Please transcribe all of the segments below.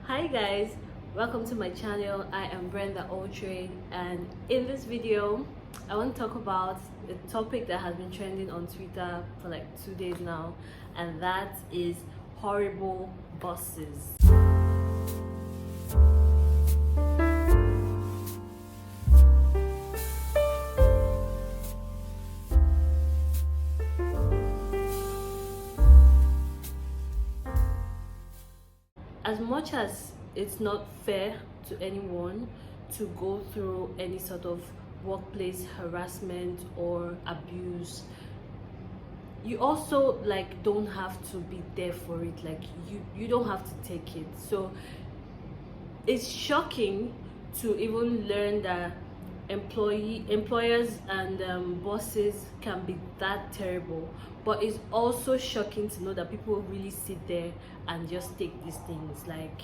Hi guys, welcome to my channel. I am Brenda Altraide, and in this video I want to talk about a topic that has been trending on Twitter for like 2 days now, and that is horrible bosses. As much as it's not fair to anyone to go through any sort of workplace harassment or abuse, you also like don't have to be there for it. Like you don't have to take it. So it's shocking to even learn that employers and bosses can be that terrible, but it's also shocking to know that people really sit there and just take these things. Like,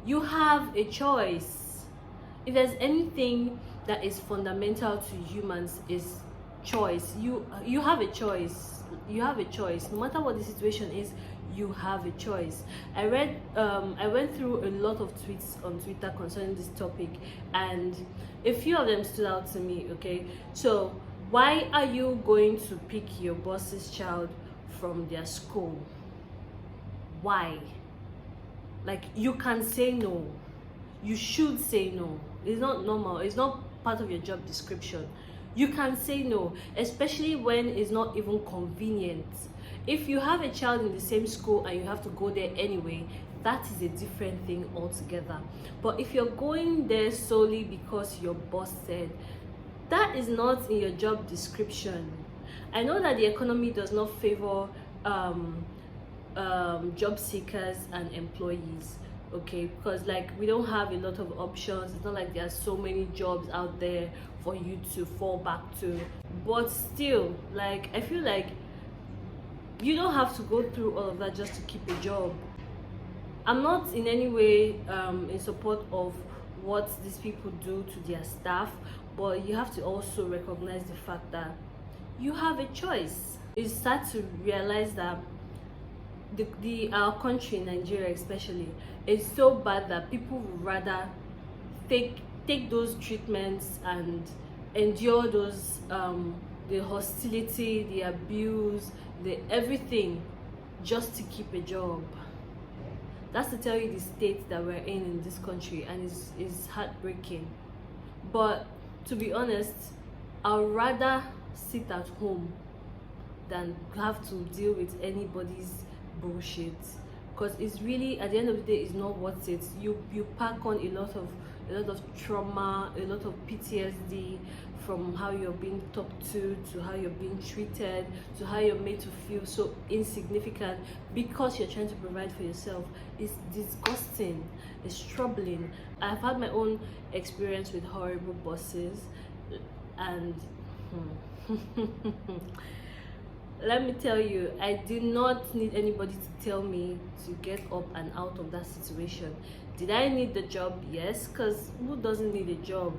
you have a choice. If there's anything that is fundamental to humans, is choice. You have a choice. You have a choice. No matter what the situation is, you have a choice. I went through a lot of tweets on Twitter concerning this topic, and a few of them stood out to me. Okay, so why are you going to pick your boss's child from their school? Why? Like, you can say no. You should say no. It's not normal. It's not part of your job description. You can say no, especially when it's not even convenient. If you have a child in the same school and you have to go there anyway, that is a different thing altogether. But if you're going there solely because your boss said, that is not in your job description. I know that the economy does not favor job seekers and employees, okay, because like we don't have a lot of options. It's not like there are so many jobs out there for you to fall back to, but still, like, I feel like you don't have to go through all of that just to keep a job. I'm not in any way in support of what these people do to their staff, but you have to also recognize the fact that you have a choice. You start to realize that our country, Nigeria especially, is so bad that people would rather take those treatments and endure those the hostility, the abuse, the everything, just to keep a job. That's to tell you the state that we're in this country, and it's heartbreaking. But to be honest, I'd rather sit at home than have to deal with anybody's bullshit, because it's really, at the end of the day, it's not worth it. You pack on a lot of trauma, a lot of PTSD from how you're being talked to how you're being treated, to how you're made to feel so insignificant because you're trying to provide for yourself. It's disgusting. It's troubling. I've had my own experience with horrible bosses, and let me tell you, I did not need anybody to tell me to get up and out of that situation. Did I need the job? Yes, because who doesn't need a job?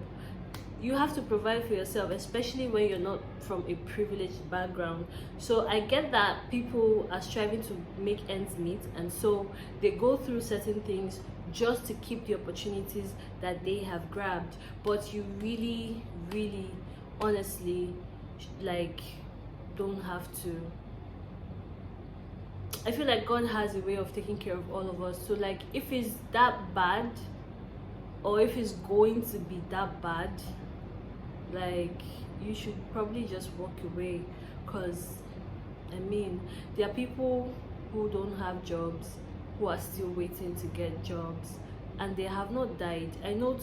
You have to provide for yourself, especially when you're not from a privileged background. So I get that people are striving to make ends meet, and so they go through certain things just to keep the opportunities that they have grabbed. But you really, really, honestly, like, don't have to. I feel like God has a way of taking care of all of us. So like, if it's that bad, or if it's going to be that bad, like, you should probably just walk away. Because I mean, there are people who don't have jobs who are still waiting to get jobs, and they have not died. I know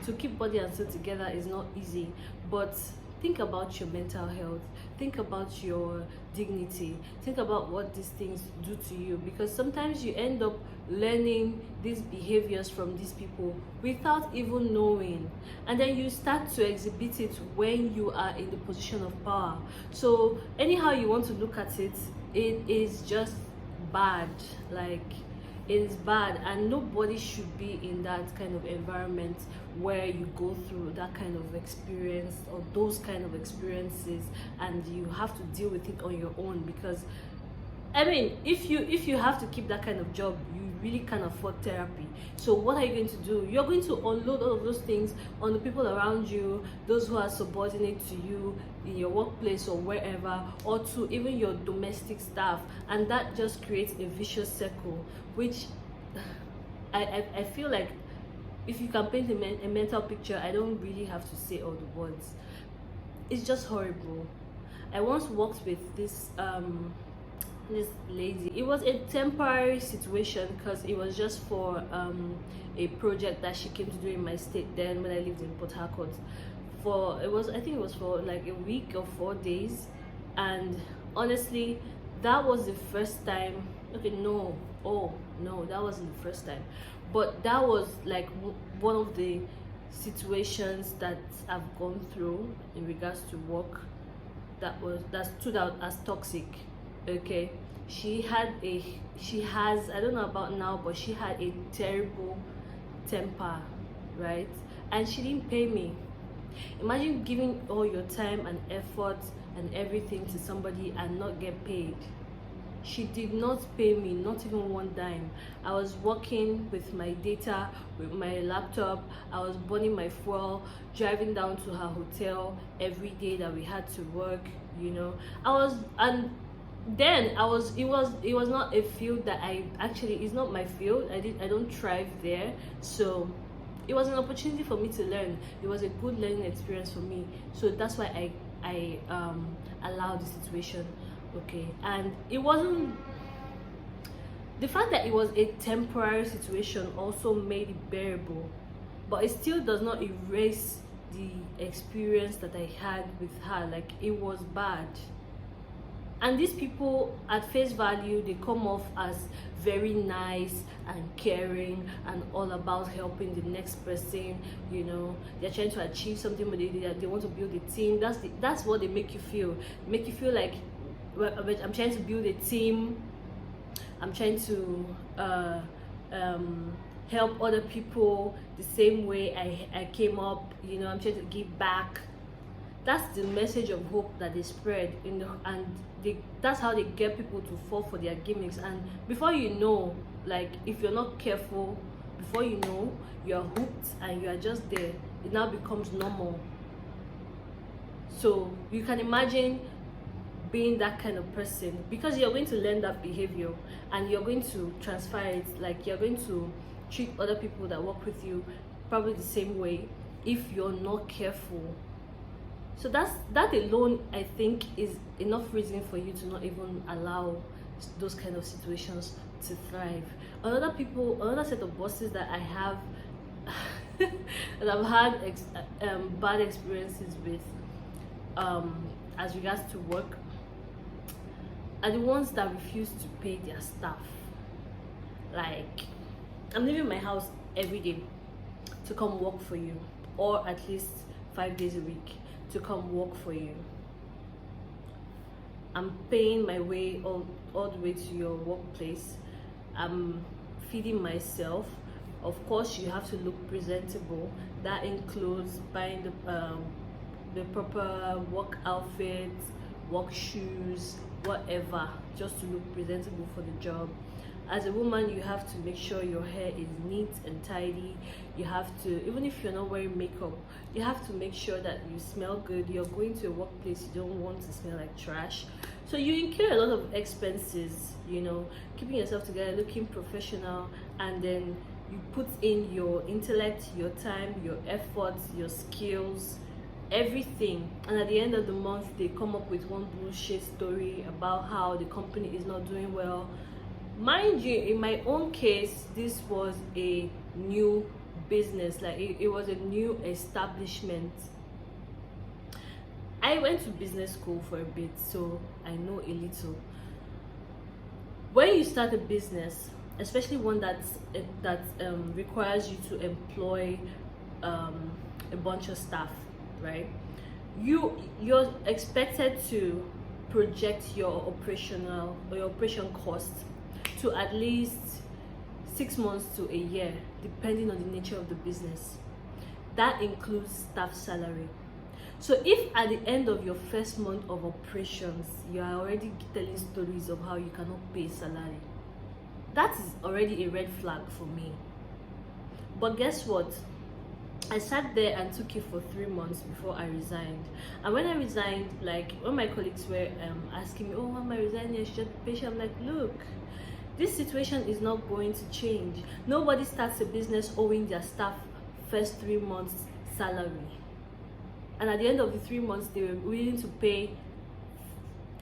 to keep body and soul together is not easy, but think about your mental health, think about your dignity, think about what these things do to you, because sometimes you end up learning these behaviors from these people without even knowing, and then you start to exhibit it when you are in the position of power. So anyhow you want to look at it, it is just bad. Like, it is bad, and nobody should be in that kind of environment where you go through that kind of experience or those kind of experiences and you have to deal with it on your own, because I mean, if you have to keep that kind of job, you really can't afford therapy. So what are you going to do? You're going to unload all of those things on the people around you, those who are subordinate to you in your workplace or wherever, or to even your domestic staff, and that just creates a vicious circle, which I feel like if you can paint a mental picture, I don't really have to say all the words. It's just horrible. I once worked with this lady. It was a temporary situation because it was just for a project that she came to do in my state then when I lived in Port Harcourt. I think it was for like a week or 4 days, and honestly, that was the first time. Okay, no, oh no, that wasn't the first time, but that was like one of the situations that I've gone through in regards to work that stood out as toxic. Okay, she has, I don't know about now, but she had a terrible temper, right? And she didn't pay me. Imagine giving all your time and effort and everything to somebody and not get paid. She did not pay me, not even one dime. I was working with my data, with my laptop. I was burning my fuel, driving down to her hotel every day that we had to work, you know. And then it was not a field that I actually, it's not my field. I don't thrive there. So it was an opportunity for me to learn. It was a good learning experience for me. So that's why I allowed the situation. Okay, and it wasn't, the fact that it was a temporary situation also made it bearable, but it still does not erase the experience that I had with her. Like, it was bad. And these people at face value, they come off as very nice and caring and all about helping the next person, you know. They're trying to achieve something, but they want to build a team. That's what they make you feel. Make you feel like, well, I'm trying to build a team, I'm trying to help other people the same way I came up, you know. I'm trying to give back. That's the message of hope that they spread that's how they get people to fall for their gimmicks. And before you know, like, if you're not careful, before you know, you're hooked and you are just there. It now becomes normal. So you can imagine being that kind of person, because you're going to learn that behavior and you're going to transfer it. Like, you're going to treat other people that work with you probably the same way if you're not careful. So that alone, I think, is enough reason for you to not even allow those kind of situations to thrive. Another set of bosses that I have that I've had bad experiences with as regards to work are the ones that refuse to pay their staff. Like, I'm leaving my house every day to come work for you, or at least 5 days a week to come work for you. I'm paying my way all the way to your workplace. I'm feeding myself. Of course, you have to look presentable. That includes buying the proper work outfits, work shoes, whatever, just to look presentable for the job. As a woman, you have to make sure your hair is neat and tidy. You have to, even if you're not wearing makeup, you have to make sure that you smell good. You're going to a workplace, you don't want to smell like trash. So you incur a lot of expenses, you know, keeping yourself together, looking professional, and then you put in your intellect, your time, your efforts, your skills, everything. And at the end of the month, they come up with one bullshit story about how the company is not doing well. Mind you, in my own case, this was a new business. Like, it was a new establishment. I went to business school for a bit, so I know a little. When you start a business, especially one that requires you to employ a bunch of staff, right? You're expected to project your operation costs to at least 6 months to a year, depending on the nature of the business. That includes staff salary. So if at the end of your first month of operations you are already telling stories of how you cannot pay salary, that is already a red flag for me. But guess what? I sat there and took it for 3 months before I resigned. And when I resigned, like when my colleagues were asking me, oh, why am I resigning? I should be patient. I'm like, look, this situation is not going to change. Nobody starts a business owing their staff first 3 months salary. And at the end of the 3 months, they were willing to pay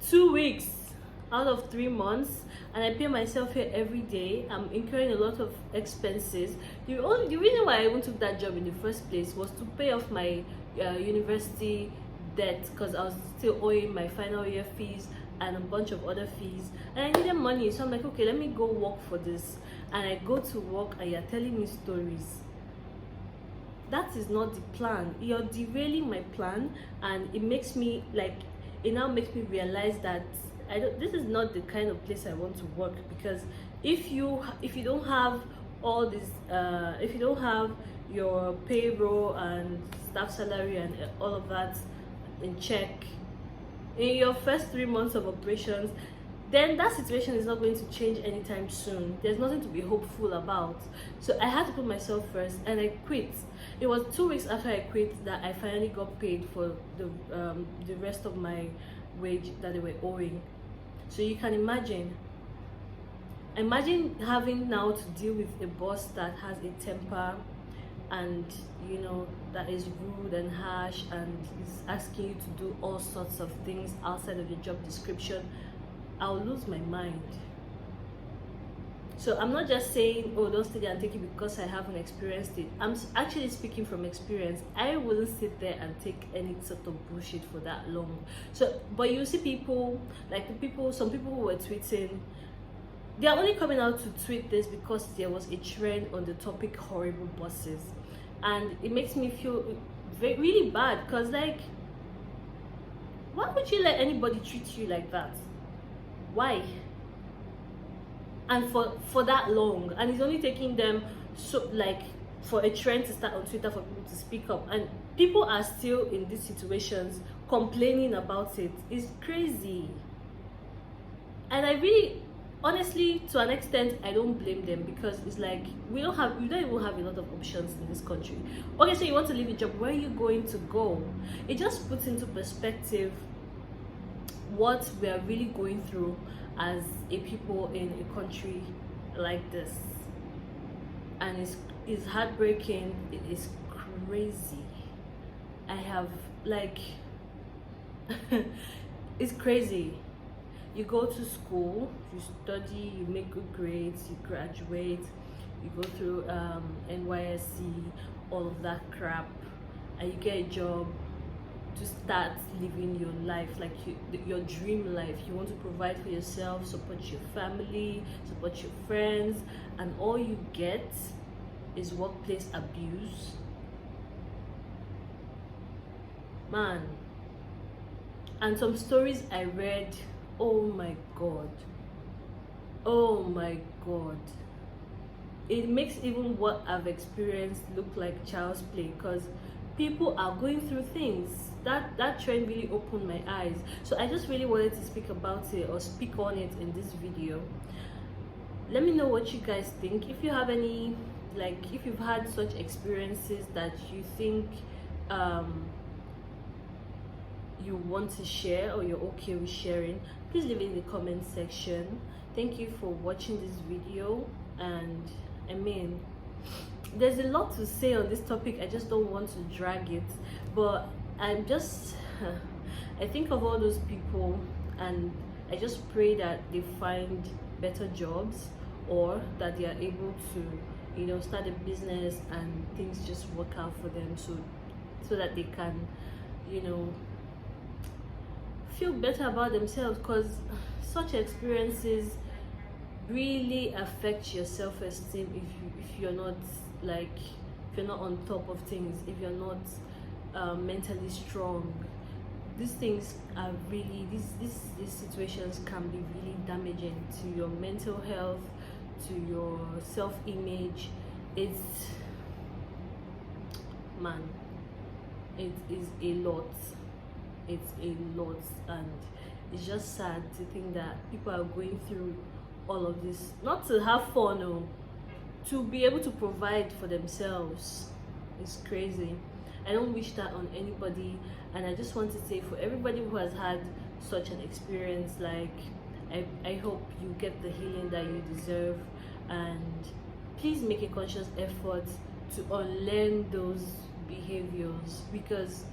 2 weeks out of 3 months, and I pay myself here every day. I'm incurring a lot of expenses. The reason why I even took that job in the first place was to pay off my university debt, because I was still owing my final year fees and a bunch of other fees, and I needed money. So I'm like, okay, let me go work for this. And I go to work and you're telling me stories. That is not the plan. You're derailing my plan, and it makes me like, it now makes me realize that this is not the kind of place I want to work. Because if you don't have all this, if you don't have your payroll and staff salary and all of that in check in your first 3 months of operations, then that situation is not going to change anytime soon. There's nothing to be hopeful about. So I had to put myself first, and I quit. It was 2 weeks after I quit that I finally got paid for the rest of my wage that they were owing. So you can imagine having now to deal with a boss that has a temper, and you know, that is rude and harsh, and is asking you to do all sorts of things outside of your job description. I'll lose my mind. So I'm not just saying, oh, don't stay there and take it because I haven't experienced it. I'm actually speaking from experience. I wouldn't sit there and take any sort of bullshit for that long. So, but you see people, like some people who were tweeting, they are only coming out to tweet this because there was a trend on the topic horrible bosses. And it makes me feel really bad, because like, why would you let anybody treat you like that? Why? And for that long, and it's only taking them so like for a trend to start on Twitter for people to speak up, and people are still in these situations complaining about it. It's crazy. And I really, honestly, to an extent, I don't blame them, because it's like we don't even have a lot of options in this country. Okay, so you want to leave a job, where are you going to go? It just puts into perspective what we are really going through as a people in a country like this. And it's heartbreaking. It is crazy. I have like it's crazy. You go to school, you study, you make good grades, you graduate, you go through NYSC, all of that crap, and you get a job to start living your life, like your dream life. You want to provide for yourself, support your family, support your friends, and all you get is workplace abuse. Man. And some stories I read, oh my god, it makes even what I've experienced look like child's play, because people are going through things. That trend really opened my eyes. So I just really wanted to speak about it, or speak on it in this video. Let me know what you guys think. If you have any, like, if you've had such experiences that you think you want to share, or you're okay with sharing, please leave it in the comment section. Thank you for watching this video. And I mean, there's a lot to say on this topic. I just don't want to drag it, but I'm just I think of all those people, and I just pray that they find better jobs, or that they are able to, you know, start a business and things just work out for them, so that they can, you know, feel better about themselves. Because such experiences really affect your self-esteem if you're not like, if you're not on top of things, if you're not mentally strong. These things are really, these situations can be really damaging to your mental health, to your self-image. It's, man, it is a lot. It's a lot, and it's just sad to think that people are going through all of this not to have fun, or to be able to provide for themselves. It's crazy. I don't wish that on anybody, and I just want to say, for everybody who has had such an experience, like, I hope you get the healing that you deserve, and please make a conscious effort to unlearn those behaviors, because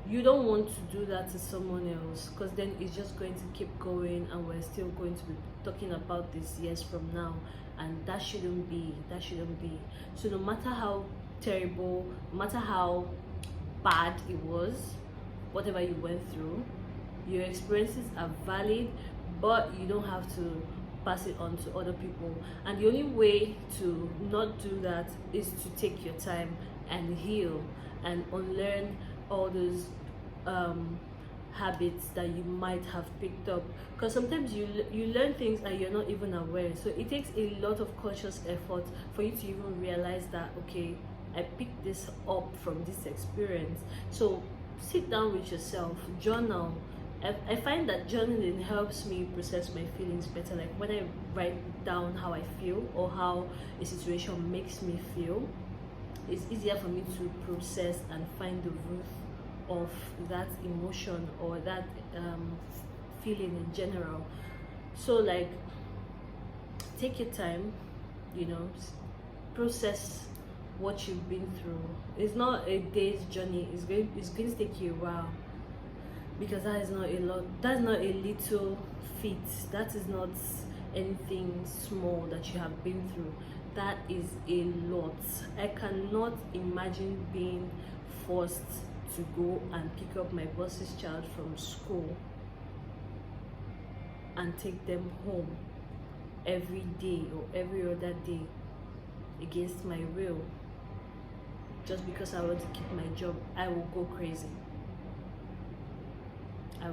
you don't want to do that to someone else, because then it's just going to keep going, and we're still going to be talking about this years from now, and that shouldn't be. So no matter how terrible, no matter how bad it was, whatever you went through, your experiences are valid, but you don't have to pass it on to other people. And the only way to not do that is to take your time and heal and unlearn all those habits that you might have picked up, because sometimes you learn things and you're not even aware. So it takes a lot of conscious effort for you to even realize that, okay, I picked this up from this experience. So sit down with yourself, journal. I find that journaling helps me process my feelings better. Like when I write down how I feel or how a situation makes me feel, it's easier for me to process and find the root of that emotion or that feeling in general. So like, take your time, process what you've been through. It's not a day's journey. It's going to take you a while, because that is not a lot. That's not a little feat. That is not anything small that you have been through. That is a lot. I cannot imagine being forced to go and pick up my boss's child from school and take them home every day or every other day against my will, just because I want to keep my job. I will go crazy. I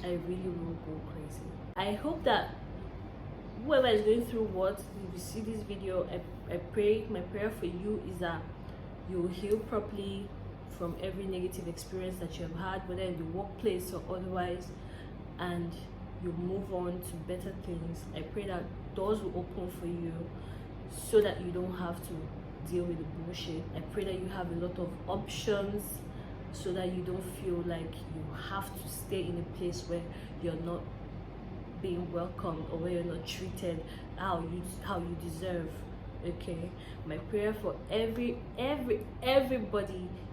really will go crazy. I hope that whoever is going through what, if you see this video, I pray, my prayer for you is that you will heal properly from every negative experience that you have had, whether in the workplace or otherwise, and you move on to better things. I pray that doors will open for you so that you don't have to deal with the bullshit. I pray that you have a lot of options so that you don't feel like you have to stay in a place where you're not being welcomed or where you're not treated how you deserve. Okay, my prayer for everybody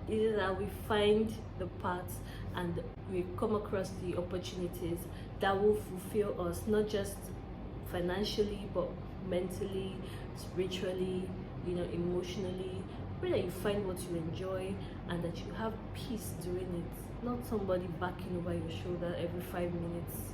is that we find the paths and we come across the opportunities that will fulfill us, not just financially but mentally, spiritually, emotionally. Pray that you find what you enjoy and that you have peace doing it, not somebody backing over your shoulder every 5 minutes.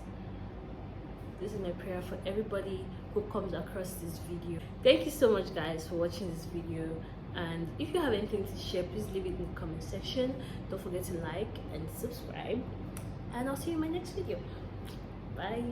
This is my prayer for everybody who comes across this video. Thank you so much, guys, for watching this video, and if you have anything to share, please leave it in the comment section. Don't forget to like and subscribe, and I'll see you in my next video. Bye.